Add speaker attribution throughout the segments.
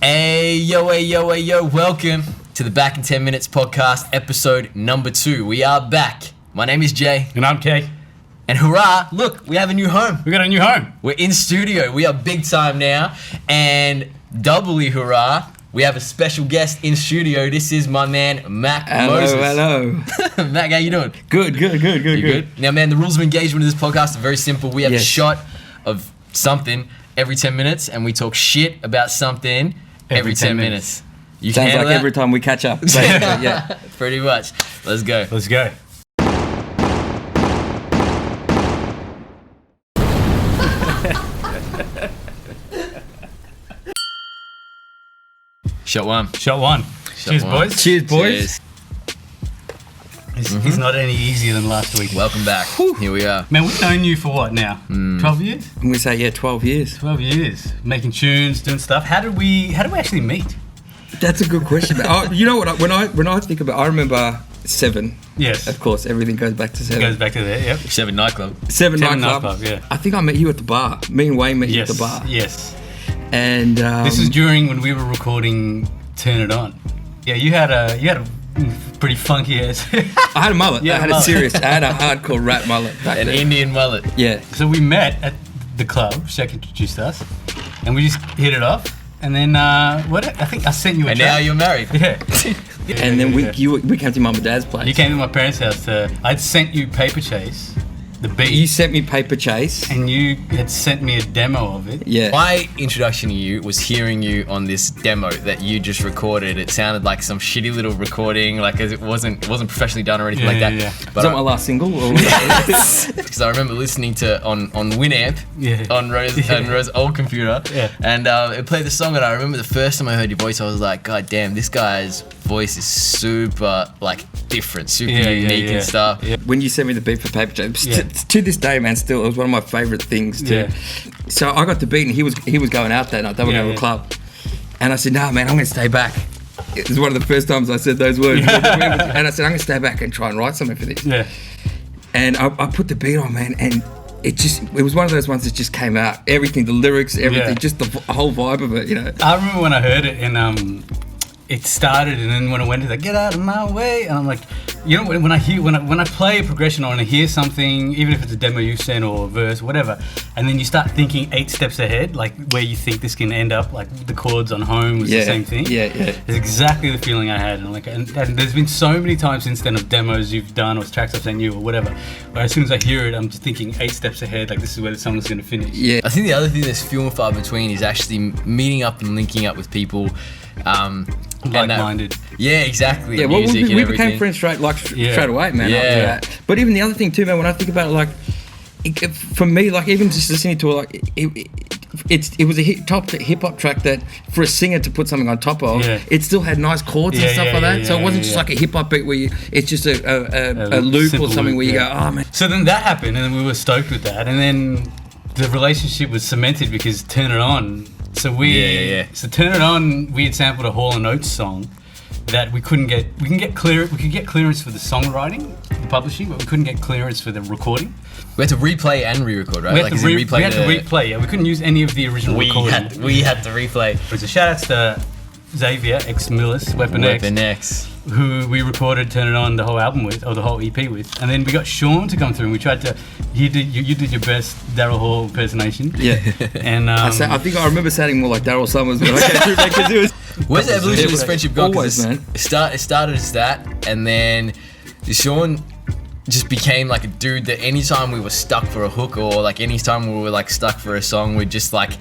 Speaker 1: Hey yo, welcome to the Back in 10 Minutes podcast, episode number 2. We are back. My name is Jay.
Speaker 2: And I'm Kay.
Speaker 1: And hurrah, look, we have a new home.
Speaker 2: We got a new home.
Speaker 1: We're in studio. We are big time now. And doubly hurrah, we have a special guest in studio. This is my man, Mack Moses.
Speaker 3: Hello.
Speaker 1: Mack, how you doing?
Speaker 3: Good.
Speaker 1: You good? Now, man, the rules of engagement of this podcast are very simple. We have a shot of something every 10 minutes, and we talk shit about something every 10 minutes. You
Speaker 3: Sounds
Speaker 1: can
Speaker 3: like
Speaker 1: that?
Speaker 3: every time we catch up. Yeah.
Speaker 1: Pretty much. Let's go.
Speaker 2: Let's go.
Speaker 1: Shot one.
Speaker 2: Cheers,
Speaker 1: one.
Speaker 2: boys.
Speaker 3: Cheers, boys.
Speaker 2: It's not any easier than last week.
Speaker 1: Welcome back. Here we are.
Speaker 2: Man, we've known you for what now? 12 years?
Speaker 3: I'm gonna say 12 years.
Speaker 2: 12 years. Making tunes, doing stuff. How did we actually meet?
Speaker 3: That's a good question. You know what? When I think about, I remember 7.
Speaker 2: Yes.
Speaker 3: Of course, everything goes back to 7.
Speaker 2: It goes back to there, yep.
Speaker 1: 7 nightclub.
Speaker 3: 7
Speaker 2: 7
Speaker 3: nightclub.
Speaker 2: nightclub, yeah.
Speaker 3: I think I met you at the bar. Me and Wayne met you at the bar.
Speaker 2: Yes.
Speaker 3: And
Speaker 2: This is during when we were recording Turn It On. Yeah, you had a pretty funky ass.
Speaker 3: I had a mullet.
Speaker 2: Yeah,
Speaker 3: I had a hardcore rap mullet back
Speaker 1: An
Speaker 3: then.
Speaker 1: Indian mullet.
Speaker 3: Yeah.
Speaker 2: So we met at the club. Shaq introduced us, and we just hit it off. And then I think I sent you a
Speaker 1: And
Speaker 2: track.
Speaker 1: now you're married.
Speaker 2: Yeah.
Speaker 3: And then we came to Mum and Dad's place.
Speaker 2: You came to my parents' house. I'd sent you Paper Chase, the beat,
Speaker 3: You sent me Paper Chase.
Speaker 2: and you had sent me a demo of it.
Speaker 3: Yeah.
Speaker 1: My introduction to you was hearing you on this demo that you just recorded. It sounded like some shitty little recording, like it wasn't professionally done or anything like that.
Speaker 2: Yeah.
Speaker 3: Was
Speaker 1: But
Speaker 3: that my last single? Or
Speaker 1: because I remember listening to on Winamp on Rose's old computer, and it played the song, and I remember the first time I heard your voice, I was like, God damn, this guy's voice is super different, super unique and stuff.
Speaker 2: Yeah.
Speaker 3: When you sent me the beat for Paper Chase, to this day, man, still, it was one of my favourite things too.
Speaker 2: Yeah.
Speaker 3: So I got the beat, and he was going out that night. They were going to a club, and I said, "Nah, man, I'm going to stay back." It was one of the first times I said those words, and I said, "I'm going to stay back and try and write something for this."
Speaker 2: Yeah.
Speaker 3: And I put the beat on, man, and it was one of those ones that just came out. Everything, the lyrics, everything, just the whole vibe of it, you know.
Speaker 2: I remember when I heard it, and it started, and then when I went to get out of my way, and I'm like, you know, when I play a progression or when I hear something, even if it's a demo you sent or a verse, whatever, and then you start thinking 8 steps ahead, like where you think this can end up, like the chords on Home was the same thing.
Speaker 3: Yeah.
Speaker 2: It's exactly the feeling I had, and there's been so many times since then of demos you've done or tracks I've sent you or whatever, where as soon as I hear it, I'm just thinking 8 steps ahead, like this is where the song's going to finish.
Speaker 3: Yeah.
Speaker 1: I think the other thing that's few and far between is actually meeting up and linking up with people.
Speaker 2: Like-minded.
Speaker 1: Yeah, exactly.
Speaker 3: Yeah, well,
Speaker 1: music
Speaker 3: we
Speaker 1: and
Speaker 3: became
Speaker 1: everything.
Speaker 3: friends straight away, man.
Speaker 1: Yeah.
Speaker 3: After that. But even the other thing too, man, when I think about it, like, for me, like, even just listening to it, like, it was a hip hop track that for a singer to put something on top of, it still had nice chords and stuff like that. So it wasn't just like a hip hop beat where it's just a loop or something where you go, oh man.
Speaker 2: So then that happened, and then we were stoked with that, and then the relationship was cemented because Turn It On. So So Turn It On, we had sampled a Hall & Oates song that we could get clearance for the songwriting, the publishing, but we couldn't get clearance for the recording.
Speaker 1: We had to replay and re-record, right?
Speaker 2: We had to replay. Yeah, we couldn't use any of the original recording.
Speaker 1: We had to replay.
Speaker 2: So shout outs to Xavier ex-Millis, Weapon X, who we recorded Turn It On the whole album with, or the whole EP with, and then we got Sean to come through, and we tried to. You did your best Daryl Hall impersonation.
Speaker 3: Yeah.
Speaker 2: And
Speaker 3: I think I remember sounding more like Daryl Summers when I came through that, because it was.
Speaker 1: Where's the evolution of this friendship gone?
Speaker 3: Always, man.
Speaker 1: It started as that, and then Sean just became like a dude that anytime we were stuck for a hook or like anytime we were like stuck for a song, we'd just like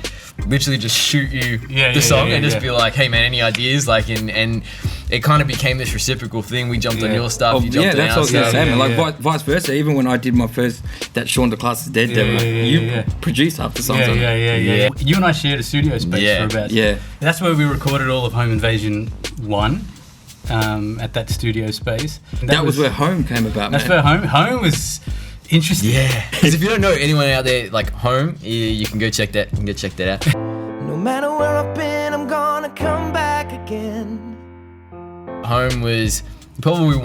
Speaker 1: literally just shoot you the song and just be like, hey man, any ideas? Like, and it kind of became this reciprocal thing. We jumped on your stuff, you jumped on our stuff.
Speaker 3: That's what I was going to say, man. Like vice versa. Even when I did my first that Shaun the Class is Dead demo, you produced half the songs on it.
Speaker 2: You and I shared a studio space for about.
Speaker 3: Yeah.
Speaker 2: That's where we recorded all of Home Invasion 1. At that studio space.
Speaker 3: That was where Home came about, man.
Speaker 2: That's where Home was interesting.
Speaker 1: Yeah. Because if you don't know anyone out there, like Home, you can go check that. You can go check that out.
Speaker 4: No matter where I've been, I'm gonna come back again.
Speaker 1: Home was probably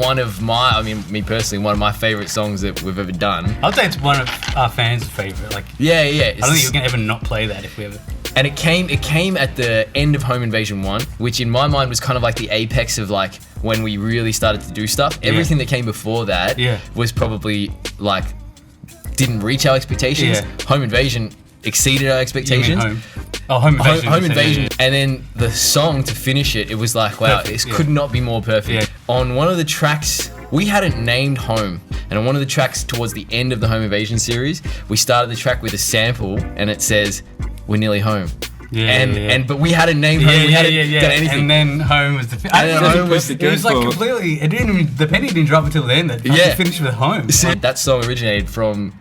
Speaker 1: me personally, one of my favorite songs that we've ever done.
Speaker 2: I'd say it's one of our fans' favorite. Like,
Speaker 1: yeah.
Speaker 2: I don't think you can ever not play that if we ever.
Speaker 1: And it came at the end of Home Invasion 1, which in my mind was kind of like the apex of like when we really started to do stuff. Everything that came before that was probably like didn't reach our expectations. Home Invasion exceeded our expectations.
Speaker 2: Home Invasion.
Speaker 1: Home Invasion. And then the song to finish it, it was like, wow,
Speaker 2: Perfect,
Speaker 1: it could not be more perfect. On one of the tracks, we hadn't named Home. And on one of the tracks towards the end of the Home Invasion series, we started the track with a sample and it says, "We're nearly home." But we hadn't named Home. We hadn't done anything.
Speaker 2: And then Home was the. It was like completely. It didn't. The penny didn't drop until the end. It finished with Home.
Speaker 1: So that song originated from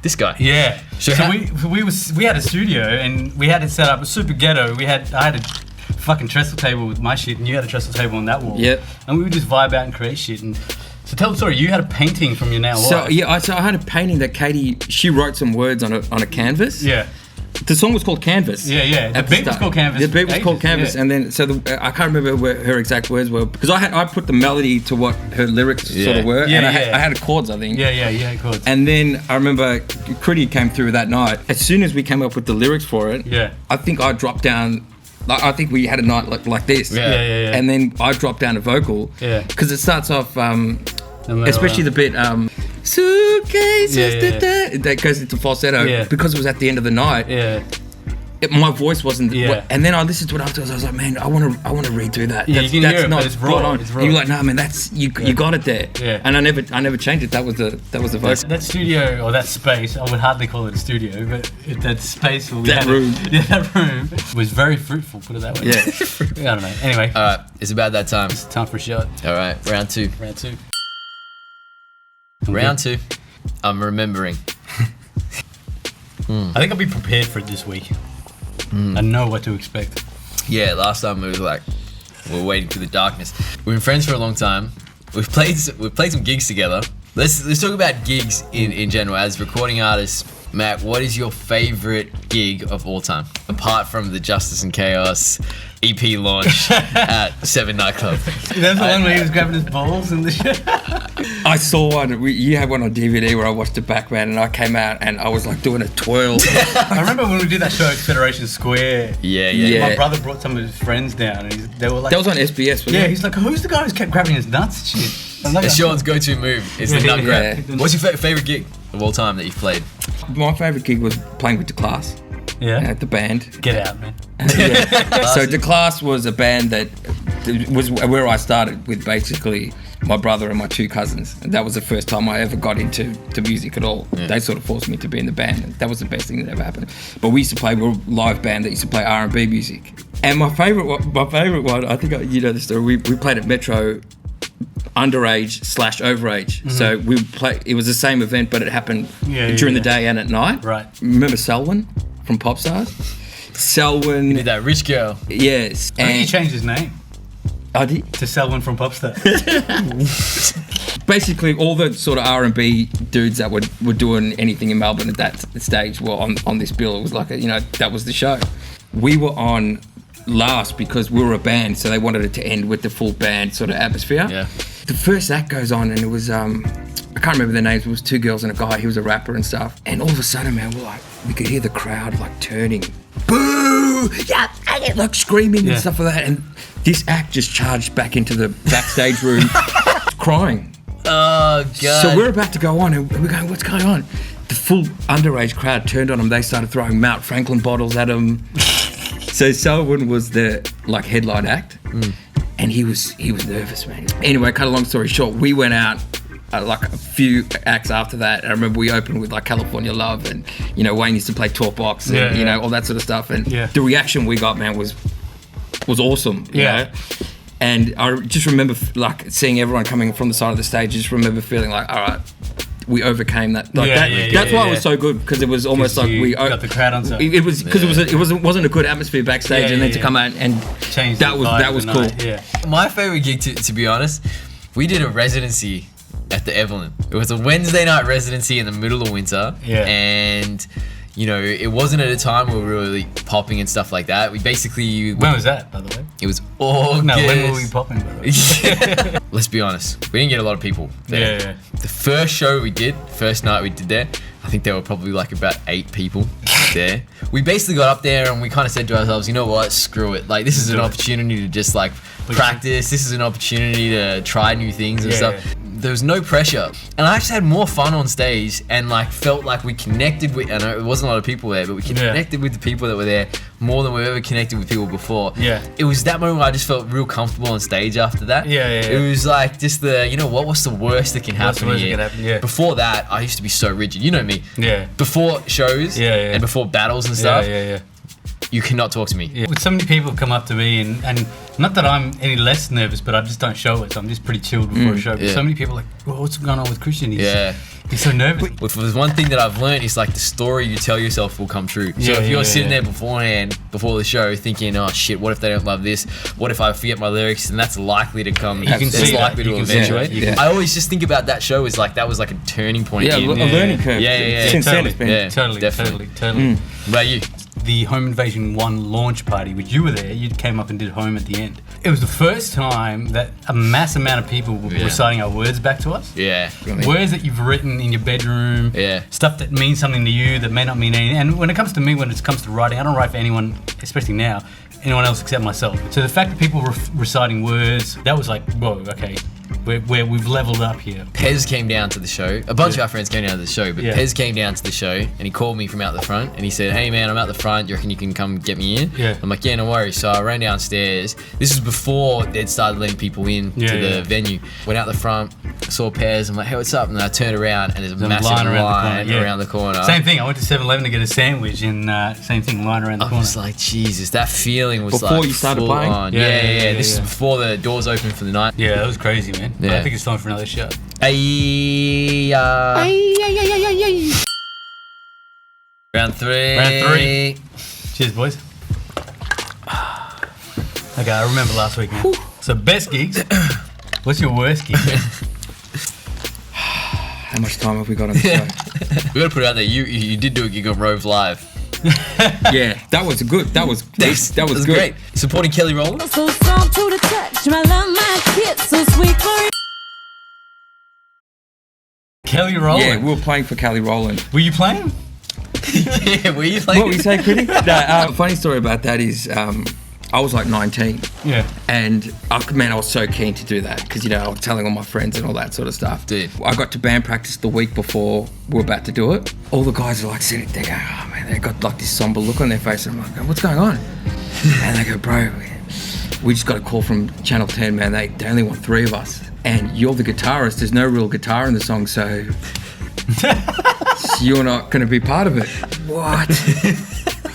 Speaker 1: this guy.
Speaker 2: Yeah. So we had a studio and we had it set up super ghetto. I had a fucking trestle table with my shit and you had a trestle table on that wall.
Speaker 3: Yep.
Speaker 2: And we would just vibe out and create shit. And so tell the story. You had a painting from your now wife.
Speaker 3: So I had a painting that Katie, she wrote some words on a canvas.
Speaker 2: Yeah.
Speaker 3: The song was called Canvas.
Speaker 2: Yeah. The beat was called Canvas.
Speaker 3: The beat was called Canvas, and then I can't remember what her exact words were because I put the melody to what her lyrics sort of were, and I had chords, I think.
Speaker 2: Yeah, you had chords.
Speaker 3: And then I remember Critty came through that night. As soon as we came up with the lyrics for it, I think I dropped down. Like, I think we had a night like this.
Speaker 2: Yeah.
Speaker 3: And then I dropped down a vocal. Yeah. Because it starts off, especially the bit. Suitcases, that goes into falsetto because it was at the end of the night. My voice wasn't. And then I listened to it afterwards. I was like, man, I want to redo that.
Speaker 2: Yeah, you can hear it, but it's raw.
Speaker 3: And you're like, no, man, that's you got it there. Yeah. And I never changed it. That was the vocal.
Speaker 2: That studio or that space, I would hardly call it a studio, but that space where that room was very fruitful. Put it that way.
Speaker 3: Yeah.
Speaker 2: I don't know. Anyway.
Speaker 1: All right, it's about that time.
Speaker 2: It's time for a shot.
Speaker 1: All right, round two. Round two. I'm remembering.
Speaker 2: I think I'll be prepared for it this week. I know what to expect.
Speaker 1: Yeah, last time it was like we're waiting for the darkness. We've been friends for a long time. We've played some gigs together. Let's talk about gigs in general as recording artists. Matt, what is your favorite gig of all time apart from the Justice and Chaos EP launch at 7 Nightclub?
Speaker 2: That's the one where he was grabbing his balls and the shit.
Speaker 3: I saw one. You had one on DVD where I watched it back, man, and I came out and I was like doing a twirl.
Speaker 2: I remember when we did that show at Federation Square.
Speaker 3: Yeah.
Speaker 2: My brother brought some of his friends down, and they were like,
Speaker 3: that was on SBS, wasn't it?
Speaker 2: He's like, who's the guy who's kept grabbing his nuts and shit?
Speaker 1: It's Sean's go-to move. It's the nut grab. What's your favorite gig of all time that you've played?
Speaker 3: My favorite gig was playing with The Class. At the band.
Speaker 2: Get out, man.
Speaker 3: So The Class was a band that was where I started with basically my brother and my two cousins. And that was the first time I ever got into music at all. They sort of forced me to be in the band. And that was the best thing that ever happened. But we used to play, we're a live band that used to play R&B music. And my favorite one, I think you know the story. We played at Metro underage/overage. So we play. It was the same event, but it happened during the day and at night.
Speaker 2: Right.
Speaker 3: Remember Selwyn from Popstars? Selwyn.
Speaker 1: You did that rich girl.
Speaker 3: Yes.
Speaker 2: I think he changed his name.
Speaker 3: I did.
Speaker 2: To Selwyn from Popstars.
Speaker 3: Basically, all the sort of R&B dudes that were doing anything in Melbourne at that stage were on this bill. It was like that was the show. We were on last because we were a band, so they wanted it to end with the full band sort of atmosphere.
Speaker 1: Yeah.
Speaker 3: The first act goes on and it was I can't remember their names. It was two girls and a guy. He was a rapper and stuff. And all of a sudden, man, we could hear the crowd like turning, boo, yeah, like screaming and stuff like that. And this act just charged back into the backstage room, crying.
Speaker 1: Oh God!
Speaker 3: So we're about to go on and we're going, what's going on? The full underage crowd turned on him. They started throwing Mount Franklin bottles at him. So Selwyn was the headline act, and he was nervous, man. Anyway, cut a long story short, we went out like a few acts after that. I remember we opened with like California Love, and Wayne used to play Talk Box, and all that sort of stuff. And the reaction we got, man, was awesome. You know? And I just remember like seeing everyone coming from the side of the stage. Just remember feeling like, all right, we overcame that. Like that's why it was so good, because it was almost like we
Speaker 2: got the crowd on side.
Speaker 3: It was because it wasn't a good atmosphere backstage, and then to come out and
Speaker 2: change
Speaker 3: that was cool.
Speaker 1: My favorite gig, to be honest, we did a residency at the Evelyn. It was a Wednesday night residency in the middle of winter, and it wasn't at a time where we were really popping and stuff like that. We basically...
Speaker 2: When was that, by the way?
Speaker 1: It was August.
Speaker 2: No, when were we popping, by the way?
Speaker 1: Let's be honest, we didn't get a lot of people there. The first night we did there, I think there were probably like about 8 people. there. We basically got up there and we kind of said to ourselves, you know what, screw it. Like, this is an opportunity to just like practice. This is an opportunity to try new things and stuff.
Speaker 2: Yeah.
Speaker 1: There was no pressure, and I actually had more fun on stage and like felt like we connected with. I know it wasn't a lot of people there, but we connected with the people that were there more than we've ever connected with people before.
Speaker 2: Yeah.
Speaker 1: It was that moment where I just felt real comfortable on stage after that.
Speaker 2: Yeah.
Speaker 1: It was like just the, you know what? What's the worst that can happen here?
Speaker 2: Yeah.
Speaker 1: Before that, I used to be so rigid. You know me.
Speaker 2: Yeah.
Speaker 1: Before shows. And before battles and stuff.
Speaker 2: Yeah.
Speaker 1: You cannot talk to me.
Speaker 2: Yeah. With so many people come up to me and not that I'm any less nervous, but I just don't show it. So I'm just pretty chilled before a show. But so many people are like, well, what's going on with Christian? He's so nervous.
Speaker 1: If there's one thing that I've learned, is like the story you tell yourself will come true. So if you're sitting there beforehand, before the show, thinking, oh shit, what if they don't love this? What if I forget my lyrics? And that's likely to come.
Speaker 2: You can see
Speaker 1: likely to eventuate.
Speaker 2: Yeah.
Speaker 1: I always just think about that show as like that was like a turning point.
Speaker 3: Yeah, a learning curve.
Speaker 1: Yeah.
Speaker 3: Since then, it's been.
Speaker 1: Yeah,
Speaker 2: Totally.
Speaker 1: What about you?
Speaker 2: The Home Invasion 1 launch party, which you were there, you came up and did Home at the end. It was the first time that a mass amount of people were reciting our words back to us.
Speaker 1: Yeah.
Speaker 2: Words that you've written in your bedroom.
Speaker 1: Yeah.
Speaker 2: Stuff that means something to you that may not mean anything. And when it comes to me, when it comes to writing, I don't write for anyone, especially now, anyone else except myself. So the fact that people were reciting words, that was like, whoa, okay. We've leveled up here.
Speaker 1: Pez came down to the show. A bunch of our friends came down to the show, but Pez came down to the show and he called me from out the front and he said, hey man, I'm out the front. You reckon you can come get me in?
Speaker 2: Yeah.
Speaker 1: I'm like, yeah, no worries. So I ran downstairs. This was before they'd started letting people in to the venue. Went out the front, saw Pez. I'm like, hey, what's up? And then I turned around and there's a massive line around the corner.
Speaker 2: Same thing. I went to 7-Eleven to get a sandwich and same thing, line around the corner.
Speaker 1: I was like, Jesus, that feeling was
Speaker 3: before
Speaker 1: like
Speaker 3: you started
Speaker 1: full
Speaker 3: playing?
Speaker 1: on. Yeah. This is before the doors opened for the night.
Speaker 2: Yeah, that was crazy, man.
Speaker 1: Yeah.
Speaker 2: I think it's time for another shot.
Speaker 1: Round three.
Speaker 2: Cheers, boys. Okay, I remember last week, man. So, best gigs. What's your worst gig?
Speaker 3: How much time have we got on the show?
Speaker 1: We gotta put it out there. You did do a gig on Rove Live.
Speaker 3: Yeah, that was good. That was good.
Speaker 1: Great. Supporting Kelly Rowland.
Speaker 5: So strong to the touch, my love, my kiss, so sweet for you.
Speaker 2: Kelly Rowland.
Speaker 3: Yeah, we were playing for Kelly Rowland.
Speaker 2: Were you playing?
Speaker 1: Yeah, were you playing?
Speaker 3: What were you saying, Pretty? No, funny story about that is I was like 19.
Speaker 2: Yeah.
Speaker 3: And I was so keen to do that because, I was telling all my friends and all that sort of stuff.
Speaker 1: Dude.
Speaker 3: I got to band practice the week before we were about to do it. All the guys are like sitting there going, oh man, they got like this somber look on their face. And I'm like, what's going on? And they go, bro, we just got a call from Channel 10, man. They only want 3 of us. And you're the guitarist. There's no real guitar in the song, so you're not going to be part of it. What?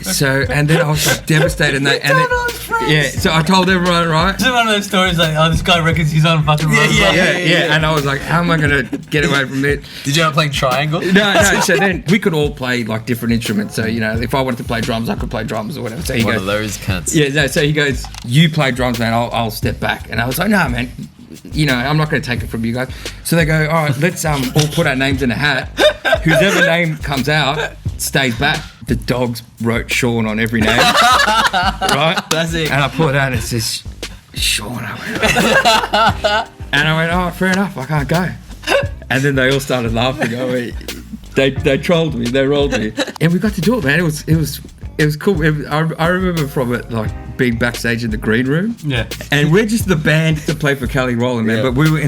Speaker 3: So, and then I was like devastated. So I told everyone, right?
Speaker 2: It's one of those stories like, oh, this guy reckons he's on fucking Rove.
Speaker 3: Yeah. And I was like, how am I going to get away from it?
Speaker 1: Did you end up playing triangle?
Speaker 3: No. So then we could all play like different instruments. So, if I wanted to play drums, I could play drums or whatever. So he
Speaker 1: One
Speaker 3: goes,
Speaker 1: of those cunts.
Speaker 3: Yeah, no, so he goes, you play drums, man, I'll step back. And I was like, nah, man, I'm not going to take it from you guys. So they go, all right, let's all put our names in a hat. Whoever name comes out stays back. The dogs wrote Sean on every name. Right?
Speaker 1: That's it.
Speaker 3: And I put it out and it says, Sean. I went, oh, fair enough, I can't go. And then they all started laughing. They trolled me, they rolled me. And we got to do it, man. It was cool. I remember from it, like, being backstage in the green room.
Speaker 2: Yeah.
Speaker 3: And we're just the band to play for Kelly Rowland, man. But we were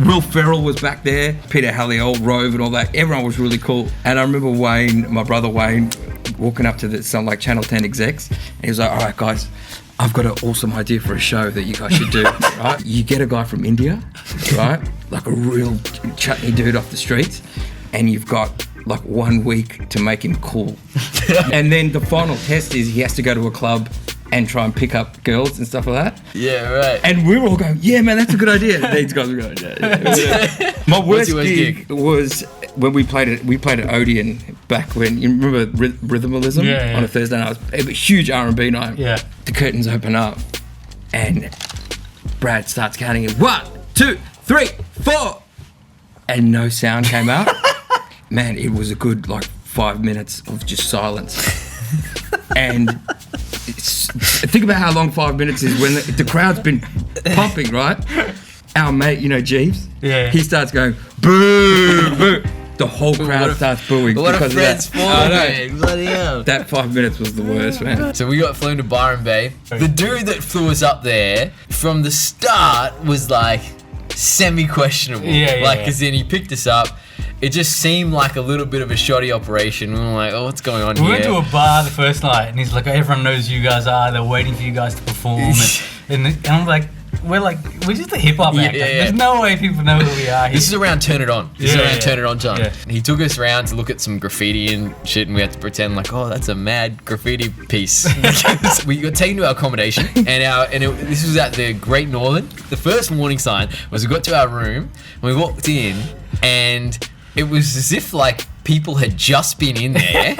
Speaker 3: Will Ferrell was back there, Peter Halliwell, Rove and all that. Everyone was really cool. And I remember my brother Wayne, walking up to some like Channel 10 execs. And he was like, all right, guys, I've got an awesome idea for a show that you guys should do, right? You get a guy from India, right? Like a real chutney dude off the streets. And you've got like 1 week to make him cool. And then the final test is he has to go to a club and try and pick up girls and stuff like that.
Speaker 1: Yeah, right.
Speaker 3: And we were all going, yeah, man, that's a good idea. These guys were going, yeah. My worst gig was when we played at Odeon back when, you remember Rhythmalism on a Thursday night? It was a huge R&B night.
Speaker 2: Yeah.
Speaker 3: The curtains open up and Brad starts counting in 1, 2, 3, 4. And no sound came out. Man, it was a good 5 minutes of just silence. And think about how long 5 minutes is when the crowd's been pumping, right? Our mate, Jeeves, he starts going, boo, boo. the whole crowd starts booing.
Speaker 1: What a
Speaker 3: because of
Speaker 1: friend's
Speaker 3: that.
Speaker 1: for,
Speaker 3: I know.
Speaker 1: man. Bloody hell.
Speaker 3: That 5 minutes was the worst, man.
Speaker 1: So we got flown to Byron Bay. The dude that flew us up there from the start was like semi-questionable. Like, as in he picked us up. It just seemed like a little bit of a shoddy operation. We were like, oh, what's going on here?
Speaker 2: We went to a bar the first night, and he's like, everyone knows who you guys are. They're waiting for you guys to perform. And I'm like, we're just a hip hop act. There's no way people know who we are here.
Speaker 1: This is around Turn It On. This is around Turn It On time.
Speaker 2: Yeah.
Speaker 1: He took us around to look at some graffiti and shit, and we had to pretend like, oh, that's a mad graffiti piece. We got taken to our accommodation, this was at the Great Northern. The first warning sign was we got to our room, and we walked in, and it was as if like people had just been in there.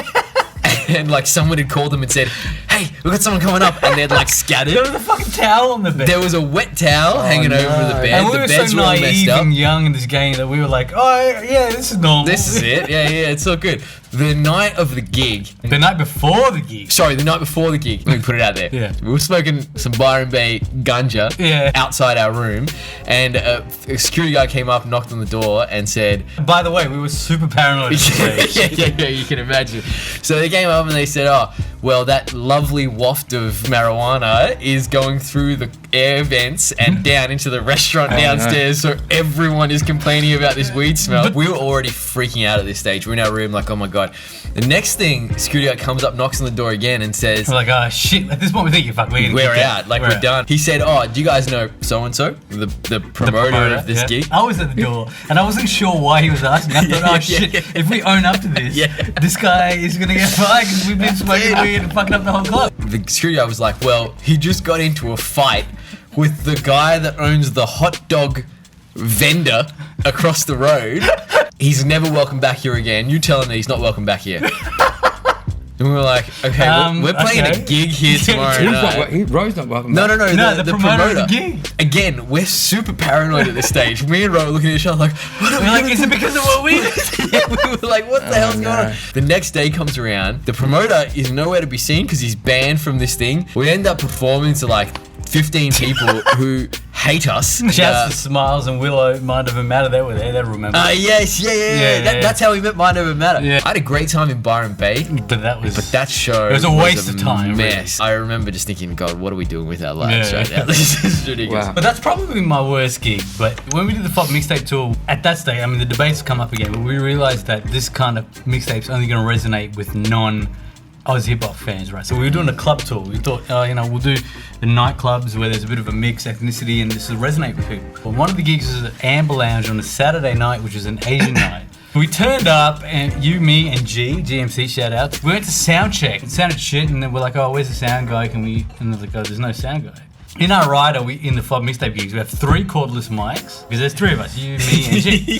Speaker 1: And like someone had called them and said, hey, we got someone coming up, and they'd like scattered.
Speaker 2: There was a fucking towel on the bed.
Speaker 1: There was a wet towel hanging over the bed.
Speaker 2: And we
Speaker 1: the
Speaker 2: were
Speaker 1: beds
Speaker 2: so
Speaker 1: were all messed
Speaker 2: naive
Speaker 1: up.
Speaker 2: and young in this game that we were like, oh yeah, this is normal.
Speaker 1: This is it. Yeah, it's all good. The night of the gig.
Speaker 2: The night before the gig.
Speaker 1: Sorry, the night before the gig. Let me put it out there.
Speaker 2: Yeah.
Speaker 1: We were smoking some Byron Bay ganja outside our room, and a security guy came up, knocked on the door, and said,
Speaker 2: by the way, we were super paranoid at this stage.
Speaker 1: yeah, you can imagine. So they came up and they said, oh, well, that lovely waft of marijuana is going through the air vents and down into the restaurant downstairs, so everyone is complaining about this weed smell. We were already freaking out at this stage. We're in our room like, oh my God. The next thing, security guy comes up, knocks on the door again, and says,
Speaker 2: we're like, oh shit, at this point we're thinking, fuck,
Speaker 1: we're out, like we're done. He said, oh, do you guys know so-and-so, the promoter of this gig?
Speaker 2: I was at the door, and I wasn't sure why he was asking. I thought, oh shit, if we own up to this, this guy is gonna get fired because we've been smoking weed and fucking up the whole club.
Speaker 1: The security guy was like, well, he just got into a fight with the guy that owns the hot dog vendor across the road. He's never welcome back here again. You tell him that he's not welcome back here. And we were like, okay, we're playing a gig here tomorrow night.
Speaker 3: Ro's not welcome.
Speaker 1: No,
Speaker 2: the promoter of the gig.
Speaker 1: Again, we're super paranoid at this stage. Me and Ro are looking at each other like, what are we
Speaker 2: like, is it because of what we
Speaker 1: did? We were like, what the hell's going on? The next day comes around. The promoter is nowhere to be seen because he's banned from this thing. We end up performing to like 15 people who hate us.
Speaker 2: Shouts to Smiles and Willow, Mind Over Matter. They were there. They remember.
Speaker 1: Yes, That's how we met Mind Over Matter.
Speaker 2: Yeah.
Speaker 1: I had a great time in Byron Bay,
Speaker 2: but that
Speaker 1: show
Speaker 2: it was a waste of time.
Speaker 1: Mess.
Speaker 2: Really.
Speaker 1: I remember just thinking, God, what are we doing with our lives right now? This is ridiculous.
Speaker 3: Wow.
Speaker 2: But that's probably my worst gig. But when we did the FOP mixtape tour, at that stage, I mean, the debates come up again, but we realized that this kind of mixtape's only going to resonate with Oz hip hop fans, right? So we were doing a club tour. We thought, we'll do the nightclubs where there's a bit of a mix ethnicity and this will resonate with people. But one of the gigs was at Amber Lounge on a Saturday night, which was an Asian night. We turned up, and you, me, and GMC shout out. We went to sound check. It sounded shit, and then we're like, oh, where's the sound guy? And they're like, oh, there's no sound guy. In our rider, in the FOB mixtape gigs, we have 3 cordless mics because there's 3 of us, you, me, and G.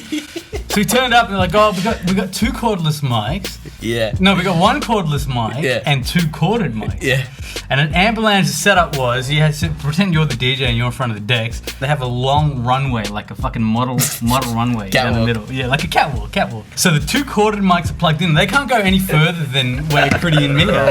Speaker 2: So we turned up and they're like, oh, we got 2 cordless mics.
Speaker 1: Yeah.
Speaker 2: No, we got 1 cordless mic and 2 corded mics.
Speaker 1: Yeah.
Speaker 2: And an ambulance setup was you had to pretend you're the DJ and you're in front of the decks. They have a long runway, like a fucking model runway down the middle. Yeah, like a catwalk. So the 2 corded mics are plugged in. They can't go any further than where Critty and me are.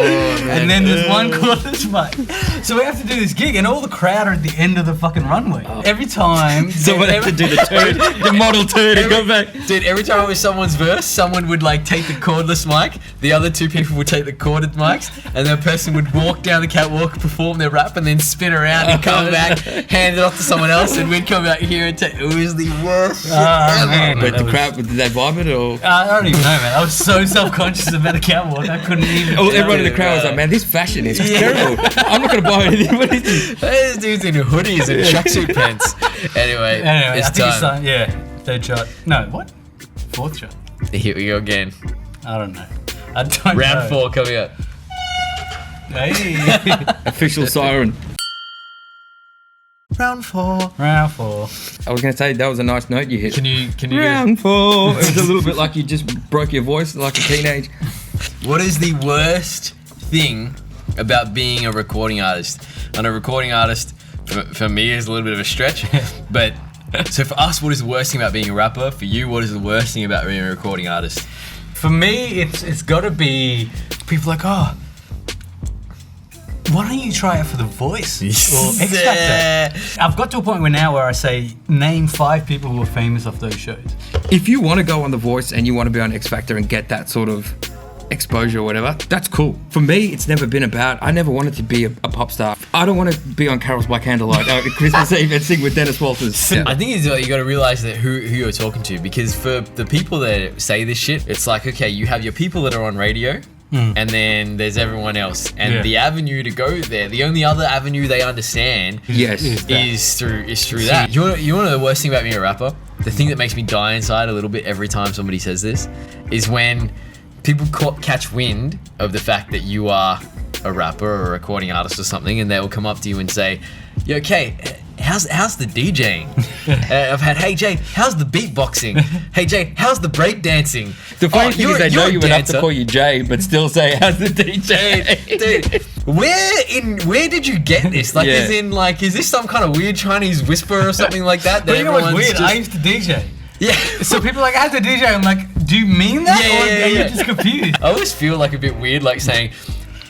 Speaker 2: And then there's 1 cordless mic. So we have to do this gig, and all the crowd are at the end of the fucking runway. Every time.
Speaker 3: Someone had to do the turn, the model turn and go back.
Speaker 1: Dude, every time it was someone's verse, someone would like take the cordless mic, the other 2 people would take the corded mics, and the person would walk down the catwalk, perform their rap, and then spin around and come back, hand it off to someone else, and we'd come out here and take. It was the worst.
Speaker 2: Man,
Speaker 3: but the crowd, did they vibe it or?
Speaker 2: I don't even know, man. I was so self-conscious about the catwalk, I couldn't even.
Speaker 3: Oh, everyone in the crowd was like, man, this fashion is terrible. I'm not gonna buy anything. What is this?
Speaker 1: These dudes in hoodies and tracksuit pants. Anyway, it's time.
Speaker 2: Third shot. No, what? 4th shot.
Speaker 1: Here we go again.
Speaker 2: I don't know. I don't know.
Speaker 1: Round 4 coming up.
Speaker 2: Hey.
Speaker 3: Official siren.
Speaker 1: Round 4.
Speaker 2: I
Speaker 3: was gonna say that was a nice note you hit.
Speaker 1: Can you
Speaker 3: Round 4. It was a little bit like you just broke your voice like a teenage.
Speaker 1: What is the worst thing about being a recording artist? And a recording artist for me is a little bit of a stretch, but so for us, what is the worst thing about being a rapper? For you, what is the worst thing about being a recording artist?
Speaker 2: For me, it's got to be people like, oh, Why don't you try it for The Voice or X Factor? I've got to a point where I say, name 5 people who are famous off those shows.
Speaker 3: If you want to go on The Voice and you want to be on X Factor and get that sort of exposure or whatever, that's cool. For me, it's never been about, I never wanted to be a pop star. I don't want to be on Carols by Candlelight at Christmas Eve and sing with Dennis Walters.
Speaker 1: I think you got to realize that who you're talking to, because for the people that say this shit, it's like, okay, you have your people that are on radio, and then there's everyone else, and the avenue to go there, the only other avenue they understand, is through that. You want to know the worst thing about being a rapper? The thing that makes me die inside a little bit every time somebody says this is when people catch wind of the fact that you are a rapper or a recording artist or something, and they'll come up to you and say, "Yeah, okay, how's the DJing?" I've had, "Hey Jay, how's the beatboxing? Hey Jay, how's the breakdancing?"
Speaker 3: The funny thing is they know you enough to
Speaker 1: dancer.
Speaker 3: call you Jay, but still say, "How's the DJ?"
Speaker 1: Dude, where did you get this? Like, as in, like, is this some kind of weird Chinese whisper or something like that?
Speaker 2: But you know what's
Speaker 1: everyone's
Speaker 2: weird? I used to DJ.
Speaker 1: Yeah.
Speaker 2: So people are like, "How's the DJ?" I'm like, "Do you mean that?" Or are you just confused?
Speaker 1: I always feel like a bit weird, like saying,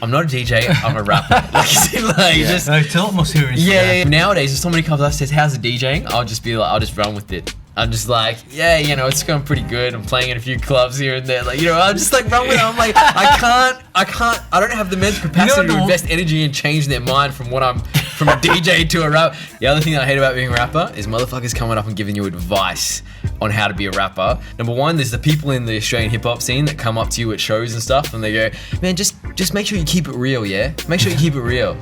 Speaker 1: "I'm not a DJ, I'm a rapper." Just
Speaker 2: No, tell it more seriously.
Speaker 1: yeah. Nowadays, if somebody comes up and says, "How's the DJing?" I'll just be like, I'll just run with it. I'm just like, yeah, it's going pretty good. I'm playing in a few clubs here and there. Like, I'll just like run with it. I'm like, I don't have the mental capacity to invest energy and change their mind from a DJ to a rapper. The other thing that I hate about being a rapper is motherfuckers coming up and giving you advice on how to be a rapper. Number one, there's the people in the Australian hip hop scene that come up to you at shows and stuff and they go, "Man, just make sure you keep it real, yeah? Make sure you keep it real."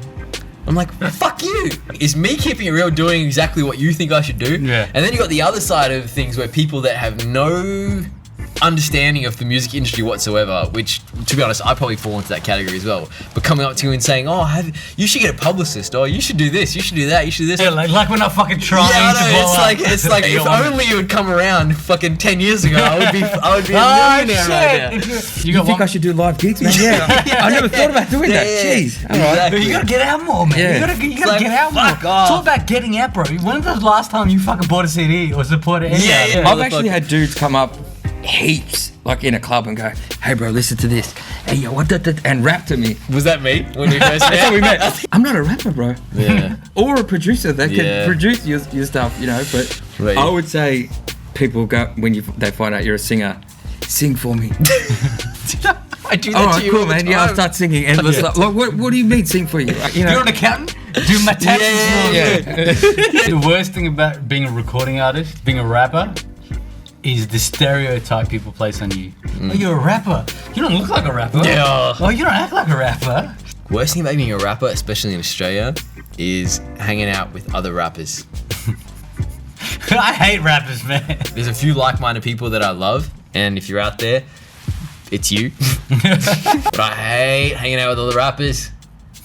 Speaker 1: I'm like, fuck you. Is me keeping it real doing exactly what you think I should do?
Speaker 2: Yeah.
Speaker 1: And then you got the other side of things where people that have no understanding of the music industry whatsoever, which, to be honest, I probably fall into that category as well, but coming up to you and saying, "Oh, you should get a publicist," or "You should do this, you should do that, you should do this."
Speaker 2: Yeah, like we're not fucking trying to blow up.
Speaker 1: It's like if only you would come around fucking 10 years ago, I would be a millionaire right now.
Speaker 3: You think I should do live gigs, man? Yeah. I never thought about doing that. Jeez. All right.
Speaker 1: Exactly.
Speaker 2: You gotta get out more, man.
Speaker 3: Yeah.
Speaker 2: You gotta get out more.
Speaker 1: Fuck off.
Speaker 2: It's all about getting out, bro. When was the last time you fucking bought a CD or supported any album?
Speaker 3: I've actually had dudes come up heaps, like in a club, and go, "Hey, bro, listen to this. Hey, yo, what that?" and rap to me.
Speaker 1: Was that me when we first met?
Speaker 3: That's how we met. I'm not a rapper, bro.
Speaker 1: Yeah.
Speaker 3: Or a producer that can produce your stuff, but
Speaker 1: Right.
Speaker 3: I would say people go when they find out you're a singer, sing for me.
Speaker 1: I do that
Speaker 3: All
Speaker 1: to
Speaker 3: right,
Speaker 1: you
Speaker 3: cool,
Speaker 1: all the
Speaker 3: man.
Speaker 1: time.
Speaker 3: Yeah, I'll start singing endless. Like, what do you mean sing for you?
Speaker 2: You're an accountant? Do my taxes.
Speaker 3: Yeah.
Speaker 2: The worst thing about being a recording artist, being a rapper, is the stereotype people place on you. "Oh, you're a rapper. You don't look like a rapper.
Speaker 1: Yeah.
Speaker 2: Oh, you don't act like a rapper."
Speaker 1: Worst thing about being a rapper, especially in Australia, is hanging out with other rappers.
Speaker 2: I hate rappers, man.
Speaker 1: There's a few like-minded people that I love, and if you're out there, it's you. But I hate hanging out with other rappers.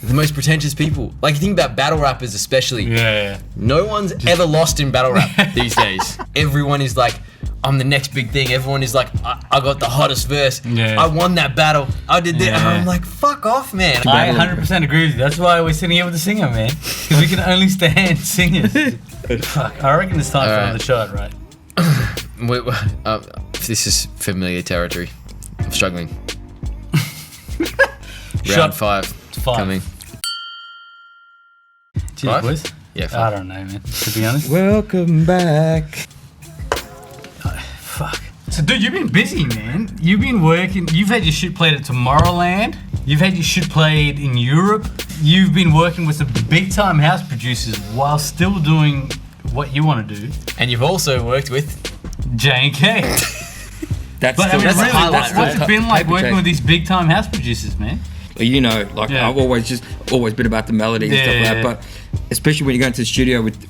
Speaker 1: They're the most pretentious people. Like, you think about battle rappers especially.
Speaker 2: Yeah.
Speaker 1: No one's ever lost in battle rap these days. Everyone is like, "I'm the next big thing." Everyone is like, I got the hottest verse.
Speaker 2: Yeah.
Speaker 1: I won that battle. I did that.
Speaker 2: Yeah.
Speaker 1: And I'm like, fuck off, man.
Speaker 2: I 100% agree with you. That's why we're sitting here with a singer, man. Because we can only stand singers. Fuck, I reckon it's time for another shot, right?
Speaker 1: This is familiar territory. I'm struggling.
Speaker 2: Shot
Speaker 1: Round 5
Speaker 2: 5.
Speaker 1: coming.
Speaker 2: Cheers,
Speaker 1: Five?
Speaker 2: boys.
Speaker 1: Yeah,
Speaker 2: I
Speaker 1: 5.
Speaker 2: don't know, man. To be honest.
Speaker 3: Welcome back.
Speaker 2: Fuck. So, dude, you've been busy, man. You've been working. You've had your shit played at Tomorrowland. You've had your shit played in Europe. You've been working with some big-time house producers while still doing what you want to do.
Speaker 1: And you've also worked with
Speaker 2: J&K.
Speaker 3: That's
Speaker 2: But I mean,
Speaker 1: that's
Speaker 2: really,
Speaker 1: a highlight,
Speaker 2: what's it been like
Speaker 3: Paper
Speaker 2: working
Speaker 3: chase.
Speaker 2: with these big-time house producers, man?
Speaker 3: Like
Speaker 2: Yeah.
Speaker 3: I've always been about the melody and stuff like that. But especially when you go into the studio with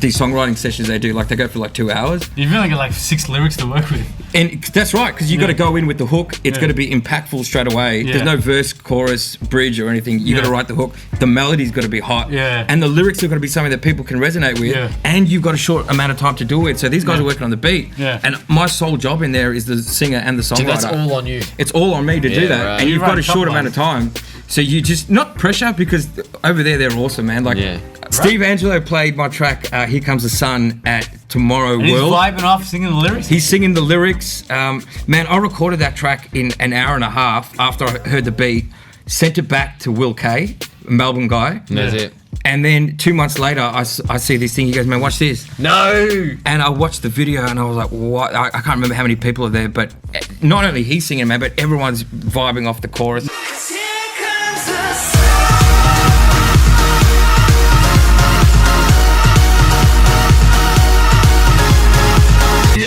Speaker 3: these songwriting sessions they do, like they go for like 2 hours.
Speaker 2: You've only got like 6 lyrics to work with.
Speaker 3: And that's right, because you got to go in with the hook. It's got to be impactful straight away.
Speaker 2: Yeah.
Speaker 3: There's no verse, chorus, bridge, or anything. You got to write the hook. The melody's got to be hot.
Speaker 2: Yeah.
Speaker 3: And the lyrics are going to be something that people can resonate with.
Speaker 2: Yeah.
Speaker 3: And you've got a short amount of time to do it. So these guys are working on the beat.
Speaker 2: Yeah.
Speaker 3: And my sole job in there is the singer and the songwriter.
Speaker 1: So that's all on you.
Speaker 3: It's all on me to do that.
Speaker 1: right.
Speaker 3: And
Speaker 2: You
Speaker 3: you've
Speaker 2: run
Speaker 3: got a
Speaker 2: top
Speaker 3: short
Speaker 2: line.
Speaker 3: amount of time. So you just, not pressure, because over there they're awesome, man. Like
Speaker 1: Yeah.
Speaker 3: Steve Angelo played my track, Here Comes the Sun, at Tomorrow
Speaker 2: And he's
Speaker 3: World.
Speaker 2: vibing off singing the lyrics.
Speaker 3: He's singing the lyrics. Man, I recorded that track in an hour and a half after I heard the beat, sent it back to Will K, Melbourne guy.
Speaker 1: That's it.
Speaker 3: And then 2 months later, I see this thing. He goes, man, watch this.
Speaker 1: No.
Speaker 3: And I watched the video and I was like, what? I can't remember how many people are there, but not only he's singing, man, but everyone's vibing off the chorus.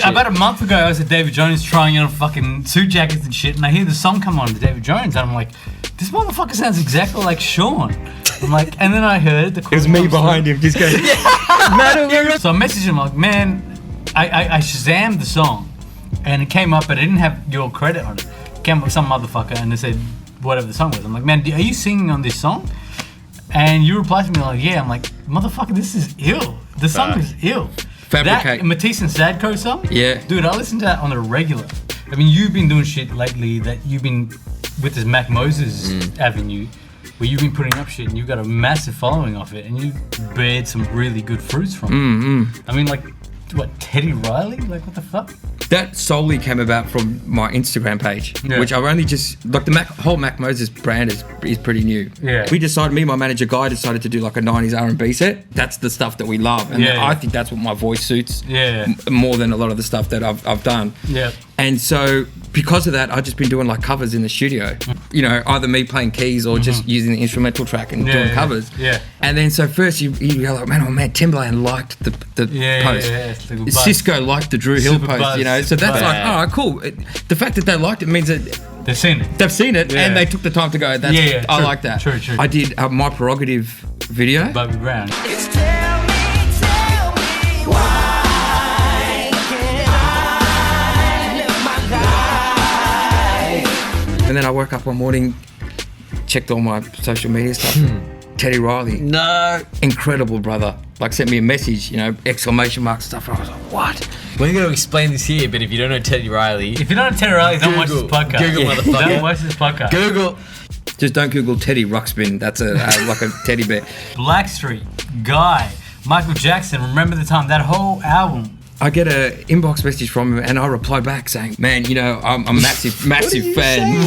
Speaker 2: About a month ago, I was at David Jones trying on fucking suit jackets and shit, and I hear the song come on to David Jones, and I'm like, this motherfucker sounds exactly like Sean. I'm like, and then I heard the.
Speaker 3: It was me behind him, just going.
Speaker 2: So I messaged him like, man, I Shazammed the song, and it came up, but it didn't have your credit on it. It came up with some motherfucker, and they said whatever the song was. I'm like, man, are you singing on this song? And you replied to me like, yeah. I'm like, motherfucker, this is ill. The song is ill.
Speaker 3: Fabricate.
Speaker 2: That Matisse and Sadko song?
Speaker 3: Yeah.
Speaker 2: Dude, I listen to that on a regular. I mean, you've been doing shit lately that you've been with this Mack Moses avenue where you've been putting up shit and you've got a massive following off it and you've bared some really good fruits from it. I mean, like, what, Teddy Riley? Like, what the fuck?
Speaker 3: That solely came about from my Instagram page, which I've only just, like the whole Mack Moses brand is pretty new.
Speaker 2: Yeah.
Speaker 3: We decided, me and my manager Guy decided to do like a 90s R&B set. That's the stuff that we love. And I think that's what my voice suits more than a lot of the stuff that I've done.
Speaker 2: Yeah.
Speaker 3: And so because of that, I've just been doing like covers in the studio. You know, either me playing keys or just using the instrumental track and doing covers.
Speaker 2: Yeah.
Speaker 3: And then so first you go like, man, Timbaland liked the post. Cisco liked the Drew Hill
Speaker 2: Super
Speaker 3: post,
Speaker 2: buzz.
Speaker 3: you know. So that's like, all right, cool. The fact that they liked it means that
Speaker 2: they've seen it.
Speaker 3: They've seen it and they took the time to go, that's, I like that.
Speaker 2: True.
Speaker 3: I did My Prerogative video.
Speaker 2: Bobby Brown.
Speaker 4: Tell me why can't I live my life?
Speaker 3: And then I woke up one morning, checked all my social media stuff. Teddy Riley.
Speaker 1: No.
Speaker 3: Incredible, brother. Like, sent me a message, you know, exclamation mark stuff. And I was like, what?
Speaker 1: We're going to explain this here, but if you don't know Teddy Riley...
Speaker 2: If you don't know Teddy Riley, don't watch this podcast.
Speaker 1: Google, motherfucker.
Speaker 2: Don't watch this podcast.
Speaker 1: Google.
Speaker 3: Just don't Google Teddy Ruxpin. That's like a teddy bear.
Speaker 2: Blackstreet, Guy, Michael Jackson, remember the time, that whole album.
Speaker 3: I get an inbox message from him and I reply back saying, man, you know, I'm a massive fan.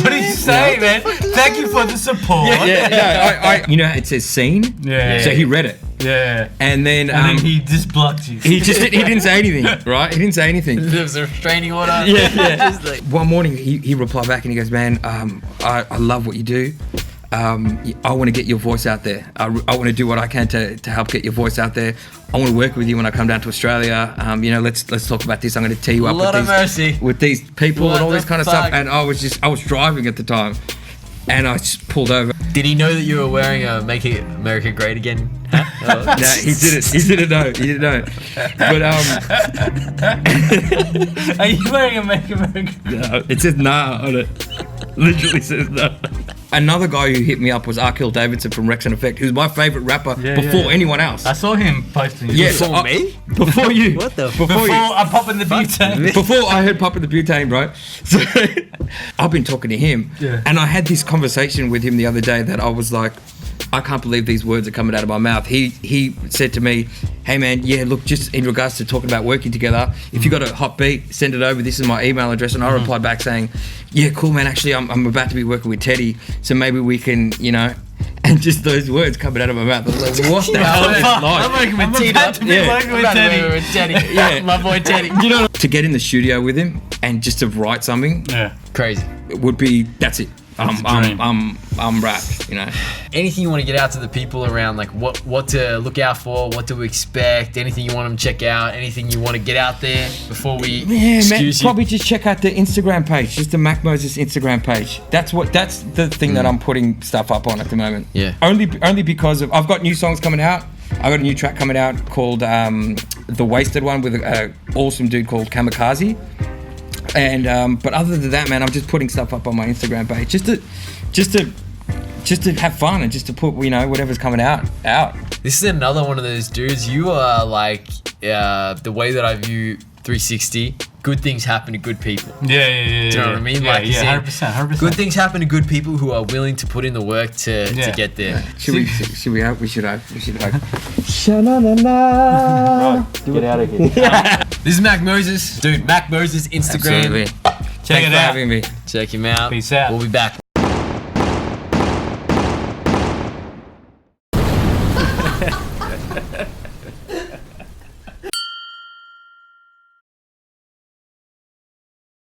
Speaker 2: What did you say, man? Thank you for the support.
Speaker 3: I you know, it says scene.
Speaker 2: Yeah.
Speaker 3: So he read it.
Speaker 2: Yeah.
Speaker 3: And then
Speaker 2: he just blocked you.
Speaker 3: he didn't say anything, right? He didn't say anything.
Speaker 1: There was a restraining order.
Speaker 3: Yeah. One morning he replied back and he goes, man, I love what you do. I want to get your voice out there. I want to do what I can to help get your voice out there. I want to work with you when I come down to Australia. You know, let's talk about this. I'm going to tee you up with these people and all this kind of stuff. And I was driving at the time, and I just pulled over.
Speaker 1: Did he know that you were wearing a "Make America Great Again" hat?
Speaker 3: No, he didn't. He didn't know. But
Speaker 2: Are you wearing a Make America?
Speaker 3: No, it says nah on it. Literally says nah. Another guy who hit me up was Arkell Davidson from Rex and Effect, who's my favourite rapper before anyone else.
Speaker 2: I saw him posting.
Speaker 1: Before me?
Speaker 3: Before you.
Speaker 1: What the?
Speaker 2: Before I'm popping the butane.
Speaker 3: Before I heard Poppin' the Butane, bro. So I've been talking to him, and I had this conversation with him the other day that I was like, I can't believe these words are coming out of my mouth. He said to me, hey man, look, just in regards to talking about working together, if you got a hot beat, send it over. This is my email address. And I replied back saying, yeah, cool man, actually I'm about to be working with Teddy, so maybe we can, you know, and just those words coming out of my mouth. I was like, what the hell is this like?
Speaker 1: I'm working with Teddy.
Speaker 2: Working with Teddy.
Speaker 1: Yeah, my boy Teddy.
Speaker 3: You know, to get in the studio with him and just to write something,
Speaker 1: Crazy.
Speaker 3: it would be, that's it. I'm wrapped, you know.
Speaker 1: Anything you want to get out to the people around, like what to look out for, what to expect, anything you want them to check out, anything you want to get out there before we excuse you?
Speaker 3: Probably just check out the Instagram page, just the Mack Moses Instagram page. That's the thing that I'm putting stuff up on at the moment.
Speaker 1: Yeah.
Speaker 3: Only because of, I've got new songs coming out. I got a new track coming out called The Wasted One with an awesome dude called Kamikaze. And but other than that, man, I'm just putting stuff up on my Instagram page just to have fun and just to put, you know, whatever's coming out.
Speaker 1: This is another one of those dudes. You are like the way that I view 360. Good things happen to good people.
Speaker 2: Yeah.
Speaker 1: Do you know what I mean?
Speaker 2: Yeah,
Speaker 1: like,
Speaker 2: 100%.
Speaker 1: Good things happen to good people who are willing to put in the work to get there.
Speaker 3: Should we hope? We should hope.
Speaker 2: Right, get out of here.
Speaker 1: This is Mack Moses. Dude, Mack Moses Instagram.
Speaker 3: Absolutely.
Speaker 2: Check it out.
Speaker 3: Thanks for having me.
Speaker 1: Check him out.
Speaker 2: Peace out.
Speaker 1: We'll be back.